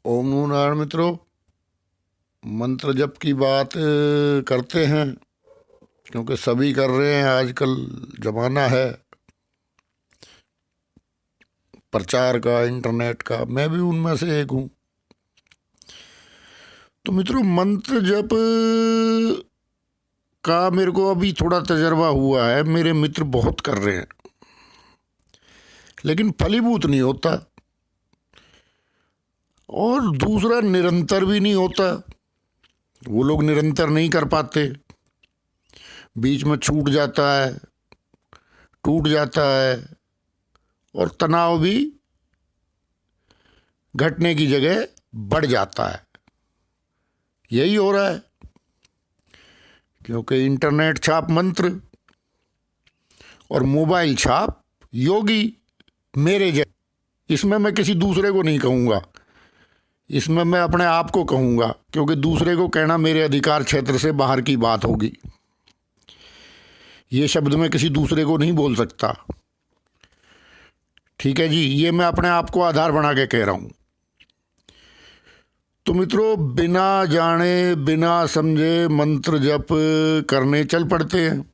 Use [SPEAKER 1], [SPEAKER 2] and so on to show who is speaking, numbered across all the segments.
[SPEAKER 1] ओम नमो नारायण मित्रों, मंत्र जप की बात करते हैं क्योंकि सभी कर रहे हैं। आजकल जमाना है प्रचार का, इंटरनेट का। मैं भी उनमें से एक हूँ। तो मित्रों, मंत्र जप का मेरे को अभी थोड़ा तजर्बा हुआ है। मेरे मित्र बहुत कर रहे हैं लेकिन फलीभूत नहीं होता, और दूसरा निरंतर भी नहीं होता। वो लोग निरंतर नहीं कर पाते, बीच में छूट जाता है, टूट जाता है, और तनाव भी घटने की जगह बढ़ जाता है। यही हो रहा है क्योंकि इंटरनेट छाप मंत्र और मोबाइल छाप योगी मेरे जैसे। इसमें मैं किसी दूसरे को नहीं कहूँगा, इसमें मैं अपने आप को कहूँगा, क्योंकि दूसरे को कहना मेरे अधिकार क्षेत्र से बाहर की बात होगी। ये शब्द मैं किसी दूसरे को नहीं बोल सकता। ठीक है जी, ये मैं अपने आप को आधार बना के कह रहा हूँ। तो मित्रों, बिना जाने बिना समझे मंत्र जप करने चल पड़ते हैं,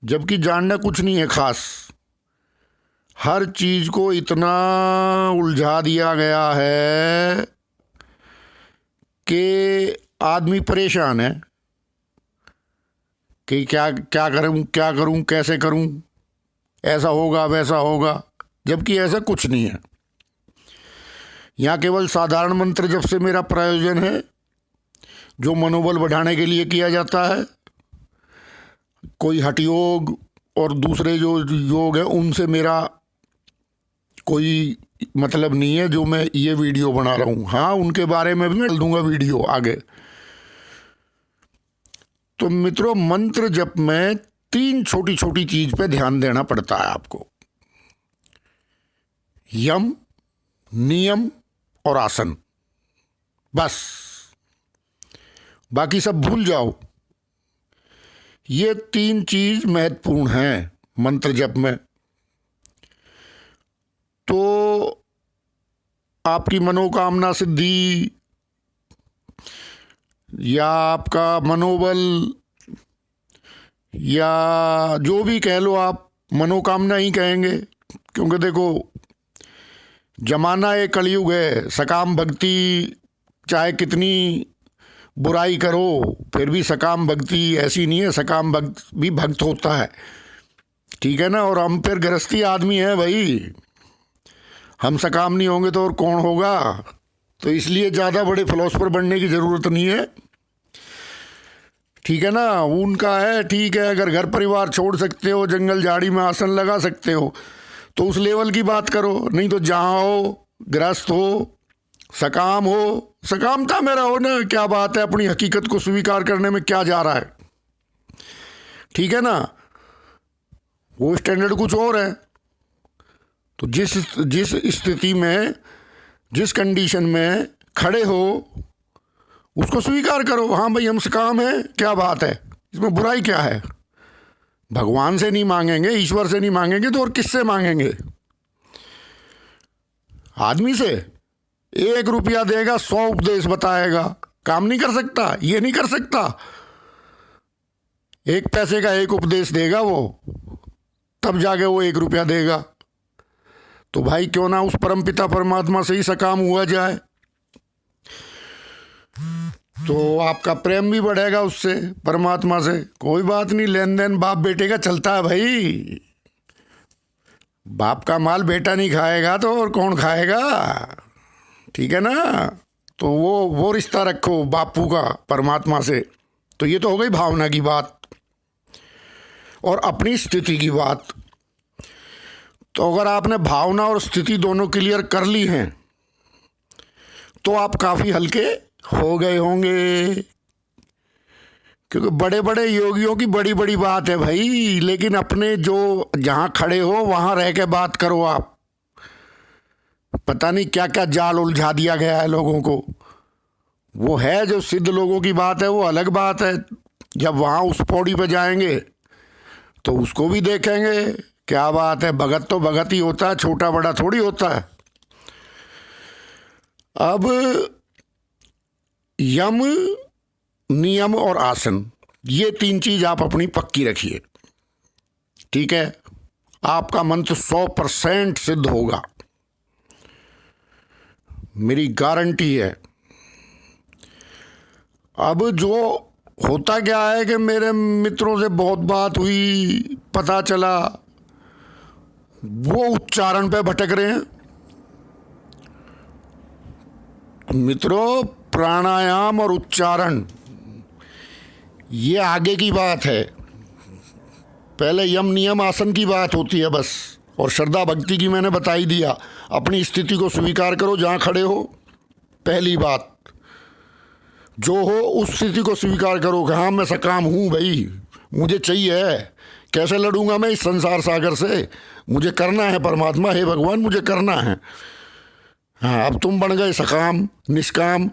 [SPEAKER 1] जबकि जानना कुछ नहीं है खास। हर चीज को इतना उलझा दिया गया है कि आदमी परेशान है कि क्या क्या करूं, कैसे करूं, ऐसा होगा वैसा होगा, जबकि ऐसा कुछ नहीं है। यहाँ केवल साधारण मंत्र जप से मेरा प्रयोजन है, जो मनोबल बढ़ाने के लिए किया जाता है। कोई हठ योग और दूसरे जो योग है उनसे मेरा कोई मतलब नहीं है, जो मैं ये वीडियो बना रहा हूँ। हाँ, उनके बारे में भी मैं डाल दूंगा वीडियो आगे। तो मित्रों, मंत्र जप में 3 छोटी छोटी चीज पे ध्यान देना पड़ता है आपको: यम, नियम और आसन। बस, बाकी सब भूल जाओ। ये 3 चीज महत्वपूर्ण हैं मंत्र जप में। तो आपकी मनोकामना सिद्धि या आपका मनोबल, या जो भी कह लो, आप मनोकामना ही कहेंगे, क्योंकि देखो, जमाना एक कलयुग है। सकाम भक्ति, चाहे कितनी बुराई करो फिर भी सकाम भक्ति ऐसी नहीं है। सकाम भक्त भी भक्त होता है, ठीक है ना। और हम फिर गृहस्थी आदमी हैं भाई, हम सकाम नहीं होंगे तो और कौन होगा। तो इसलिए ज़्यादा बड़े फिलोसफर बनने की ज़रूरत नहीं है, ठीक है ना। उनका है, ठीक है, अगर घर परिवार छोड़ सकते हो, जंगल झाड़ी में आसन लगा सकते हो, तो उस लेवल की बात करो। नहीं तो जहाँ हो, गृहस्थ हो, सकाम हो, सकामता में रहो ना। क्या बात है, अपनी हकीकत को स्वीकार करने में क्या जा रहा है, ठीक है ना। वो स्टैंडर्ड कुछ और है। तो जिस स्थिति में, जिस कंडीशन में खड़े हो, उसको स्वीकार करो। हाँ भाई, हम सकाम हैं, क्या बात है, इसमें बुराई क्या है। भगवान से नहीं मांगेंगे, ईश्वर से नहीं मांगेंगे तो और किससे मांगेंगे? आदमी से 1 रुपया देगा, 100 उपदेश बताएगा, काम नहीं कर सकता, ये नहीं कर सकता। 1 पैसे का 1 उपदेश देगा वो, तब जाके वो 1 रुपया देगा। तो भाई, क्यों ना उस परमपिता परमात्मा से ही सकाम हुआ जाए, तो आपका प्रेम भी बढ़ेगा उससे, परमात्मा से। कोई बात नहीं, लेन देन बाप बेटे का चलता है भाई। बाप का माल बेटा नहीं खाएगा तो और कौन खाएगा, ठीक है ना। तो वो रिश्ता रखो बापू का परमात्मा से। तो ये तो हो गई भावना की बात और अपनी स्थिति की बात। तो अगर आपने भावना और स्थिति दोनों क्लियर कर ली हैं तो आप काफ़ी हल्के हो गए होंगे, क्योंकि बड़े बड़े योगियों की बड़ी बड़ी बात है भाई। लेकिन अपने जो जहाँ खड़े हो वहाँ रह के बात करो आप। पता नहीं क्या क्या जाल उलझा दिया गया है लोगों को। वो है जो सिद्ध लोगों की बात है, वो अलग बात है। जब वहाँ उस पौड़ी पे जाएंगे तो उसको भी देखेंगे, क्या बात है। भगत तो भगत ही होता है, छोटा बड़ा थोड़ी होता है। अब यम, नियम और आसन, ये 3 चीज आप अपनी पक्की रखिए, ठीक है? आपका मंत्र 100% सिद्ध होगा, मेरी गारंटी है। अब जो होता क्या है कि मेरे मित्रों से बहुत बात हुई, पता चला वो उच्चारण पे भटक रहे हैं। मित्रों, प्राणायाम और उच्चारण ये आगे की बात है, पहले यम नियम आसन की बात होती है बस। और श्रद्धा भक्ति की मैंने बता ही दिया। अपनी स्थिति को स्वीकार करो जहाँ खड़े हो, पहली बात। जो हो उस स्थिति को स्वीकार करो कि हाँ मैं सकाम हूँ भाई, मुझे चाहिए है, कैसे लड़ूंगा मैं इस संसार सागर से, मुझे करना है परमात्मा, हे भगवान मुझे करना है। हाँ, अब तुम बन गए सकाम, निष्काम,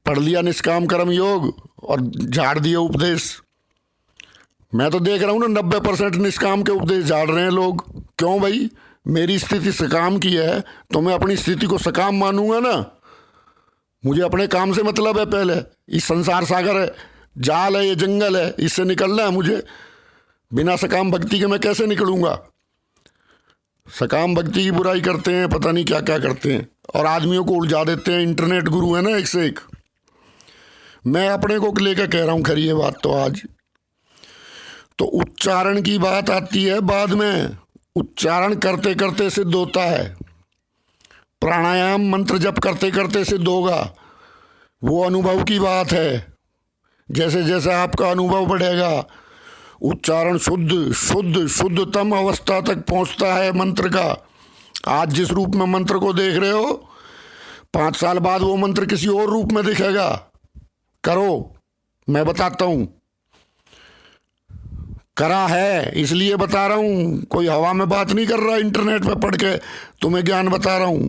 [SPEAKER 1] पढ़ लिया निष्काम कर्म योग और झाड़ दिए उपदेश। मैं तो देख रहा हूँ ना 90% निष्काम के उपदेश झाड़ रहे हैं लोग। क्यों भाई? मेरी स्थिति सकाम की है तो मैं अपनी स्थिति को सकाम मानूंगा ना। मुझे अपने काम से मतलब है, पहले इस संसार सागर है, जाल है, ये जंगल है, इससे निकलना है मुझे। बिना सकाम भक्ति के मैं कैसे निकलूंगा? सकाम भक्ति की बुराई करते हैं, पता नहीं क्या क्या करते हैं और आदमियों को उलझा देते हैं। इंटरनेट गुरु है ना एक से एक। मैं अपने को लेकर कह रहा हूँ खरी ये बात। तो आज तो उच्चारण की बात आती है बाद में। उच्चारण करते करते सिद्ध होता है, प्राणायाम मंत्र जप करते करते सिद्ध होगा। वो अनुभव की बात है। जैसे जैसे आपका अनुभव बढ़ेगा, उच्चारण शुद्ध शुद्ध शुद्धतम अवस्था तक पहुंचता है मंत्र का। आज जिस रूप में मंत्र को देख रहे हो, 5 साल बाद वो मंत्र किसी और रूप में दिखेगा। करो, मैं बताता हूं, करा है इसलिए बता रहा हूं। कोई हवा में बात नहीं कर रहा, इंटरनेट पे पढ़ के तुम्हें ज्ञान बता रहा हूं।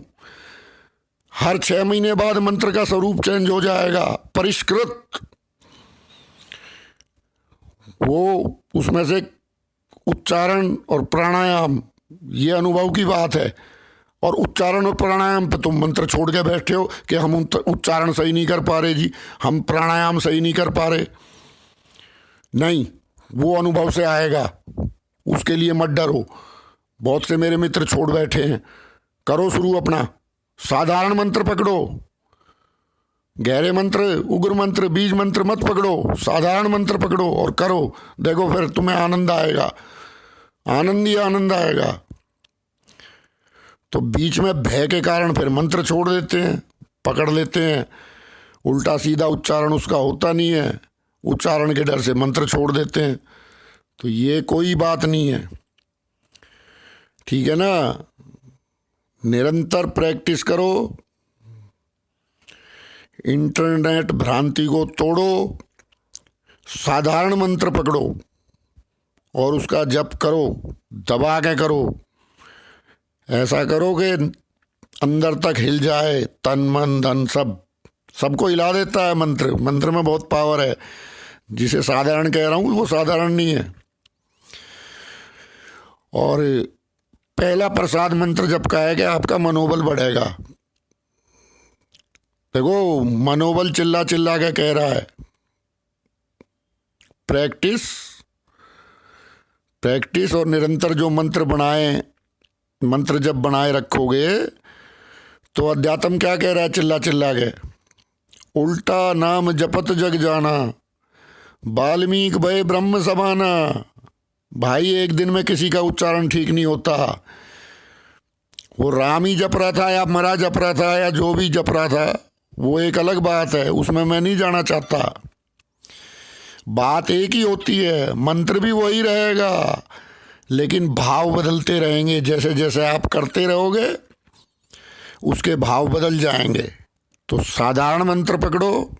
[SPEAKER 1] हर 6 महीने बाद मंत्र का स्वरूप चेंज हो जाएगा, परिष्कृत। वो उसमें से उच्चारण और प्राणायाम, ये अनुभव की बात है। और उच्चारण और प्राणायाम पे तुम मंत्र छोड़ के बैठे हो कि हम उच्चारण सही नहीं कर पा रहे जी, हम प्राणायाम सही नहीं कर पा रहे। नहीं, वो अनुभव से आएगा, उसके लिए मत डरो। बहुत से मेरे मित्र छोड़ बैठे हैं। करो शुरू अपना। साधारण मंत्र पकड़ो, गहरे मंत्र, उग्र मंत्र, बीज मंत्र मत पकड़ो, साधारण मंत्र पकड़ो और करो। देखो फिर तुम्हें आनंद आएगा, आनंद ही आनंद आएगा। तो बीच में भय के कारण फिर मंत्र छोड़ देते हैं, पकड़ लेते हैं, उल्टा सीधा उच्चारण उसका होता नहीं है, उच्चारण के डर से मंत्र छोड़ देते हैं। तो ये कोई बात नहीं है, ठीक है ना? निरंतर प्रैक्टिस करो, इंटरनेट भ्रांति को तोड़ो, साधारण मंत्र पकड़ो और उसका जप करो, दबा के करो। ऐसा करो कि अंदर तक हिल जाए, तन मन धन सबको हिला देता है मंत्र। मंत्र में बहुत पावर है। जिसे साधारण कह रहा हूँ वो साधारण नहीं है। और पहला प्रसाद मंत्र जप का है कि आपका मनोबल बढ़ेगा। देखो, मनोबल चिल्ला चिल्ला के कह रहा है, प्रैक्टिस प्रैक्टिस और निरंतर जो मंत्र जब बनाए रखोगे तो अध्यात्म क्या कह रहा है चिल्ला चिल्ला के? उल्टा नाम जपत जग जाना, वाल्मीकि भय ब्रह्म समाना। भाई, एक दिन में किसी का उच्चारण ठीक नहीं होता। वो राम ही जप रहा था या मरा जप रहा था या जो भी जप रहा था, वो एक अलग बात है, उसमें मैं नहीं जाना चाहता। बात एक ही होती है, मंत्र भी वही रहेगा, लेकिन भाव बदलते रहेंगे। जैसे जैसे आप करते रहोगे उसके भाव बदल जाएंगे। तो साधारण मंत्र पकड़ो,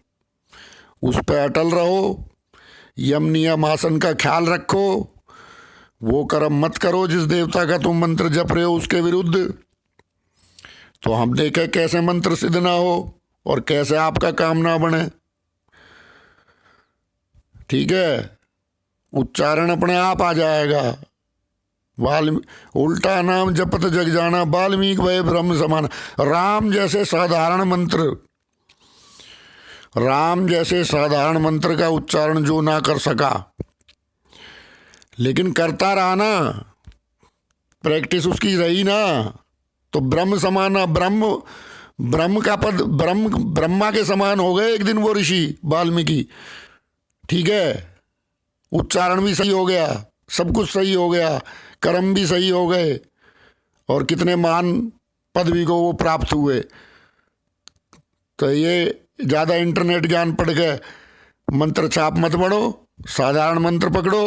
[SPEAKER 1] उस पर अटल रहो, यम नियम आसन का ख्याल रखो, वो कर्म मत करो जिस देवता का तुम मंत्र जप रहे हो उसके विरुद्ध। तो हम देखें कैसे मंत्र सिद्ध ना हो और कैसे आपका काम ना बने, ठीक है? उच्चारण अपने आप आ जाएगा। उल्टा नाम जपत जग जाना, वाल्मीकि भय ब्रह्म समान। राम जैसे साधारण मंत्र का उच्चारण जो ना कर सका, लेकिन करता रहा ना, प्रैक्टिस उसकी रही ना, तो ब्रह्म समान, ब्रह्म का पद, ब्रह्मा के समान हो गए एक दिन वो ऋषि वाल्मीकि। ठीक है, उच्चारण भी सही हो गया, सब कुछ सही हो गया, कर्म भी सही हो गए, और कितने महान पदवी को वो प्राप्त हुए। तो ये ज़्यादा इंटरनेट ज्ञान पढ़ के मंत्र छाप मत पढ़ो, साधारण मंत्र पकड़ो,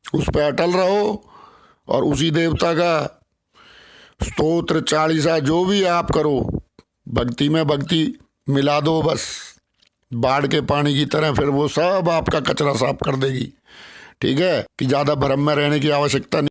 [SPEAKER 1] उस पर अटल रहो, और उसी देवता का स्तोत्र चालीसा जो भी आप करो, भक्ति में भक्ति मिला दो बस, बाढ़ के पानी की तरह, फिर वो सब आपका कचरा साफ कर देगी। ठीक है, कि ज़्यादा भ्रम में रहने की आवश्यकता नहीं।